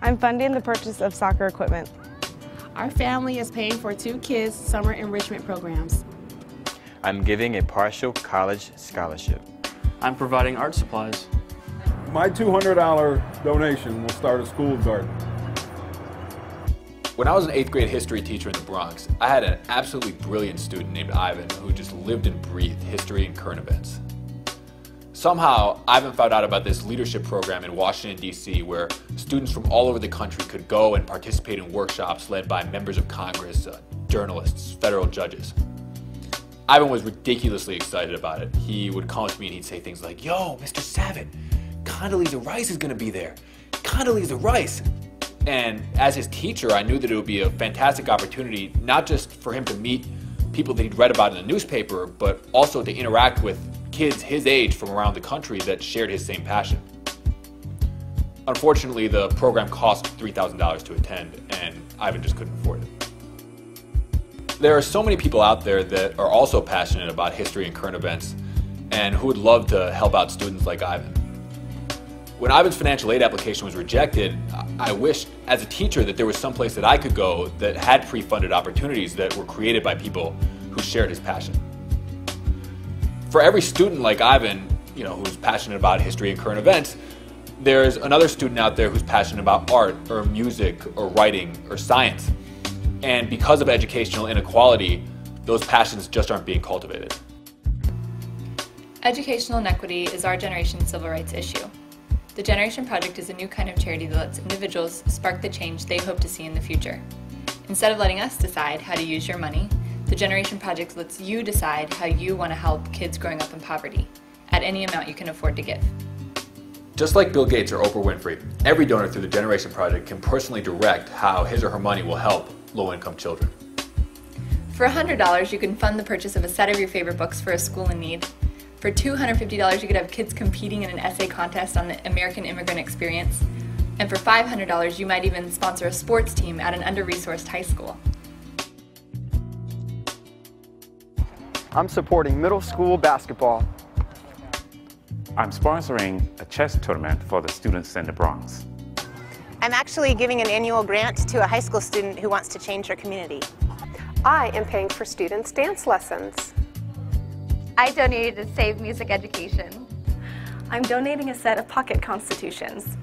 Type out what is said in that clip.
I'm funding the purchase of soccer equipment. Our family is paying for 2 kids' summer enrichment programs. I'm giving a partial college scholarship. I'm providing art supplies. My $200 donation will start a school garden. When I was an 8th grade history teacher in the Bronx, I had an absolutely brilliant student named Ivan who just lived and breathed history and current events. Somehow, Ivan found out about this leadership program in Washington, D.C. where students from all over the country could go and participate in workshops led by members of Congress, journalists, federal judges. Ivan was ridiculously excited about it. He would come to me and he'd say things like, "Yo, Mr. Savitt, Condoleezza Rice is going to be there. Condoleezza Rice." And as his teacher, I knew that it would be a fantastic opportunity, not just for him to meet people that he'd read about in the newspaper, but also to interact with kids his age from around the country that shared his same passion. Unfortunately, the program cost $3,000 to attend, and Ivan just couldn't afford it. There are so many people out there that are also passionate about history and current events, and who would love to help out students like Ivan. When Ivan's financial aid application was rejected, I wished as a teacher that there was some place that I could go that had pre-funded opportunities that were created by people who shared his passion. For every student like Ivan, who's passionate about history and current events, there's another student out there who's passionate about art or music or writing or science. And because of educational inequality, those passions just aren't being cultivated. Educational inequity is our generation's civil rights issue. The Generation Project is a new kind of charity that lets individuals spark the change they hope to see in the future. Instead of letting us decide how to use your money, the Generation Project lets you decide how you want to help kids growing up in poverty, at any amount you can afford to give. Just like Bill Gates or Oprah Winfrey, every donor through the Generation Project can personally direct how his or her money will help low-income children. For $100, you can fund the purchase of a set of your favorite books for a school in need. For $250, you could have kids competing in an essay contest on the American immigrant experience. And for $500, you might even sponsor a sports team at an under-resourced high school. I'm supporting middle school basketball. I'm sponsoring a chess tournament for the students in the Bronx. I'm actually giving an annual grant to a high school student who wants to change her community. I am paying for students' dance lessons. I donated to Save Music Education. I'm donating a set of pocket constitutions.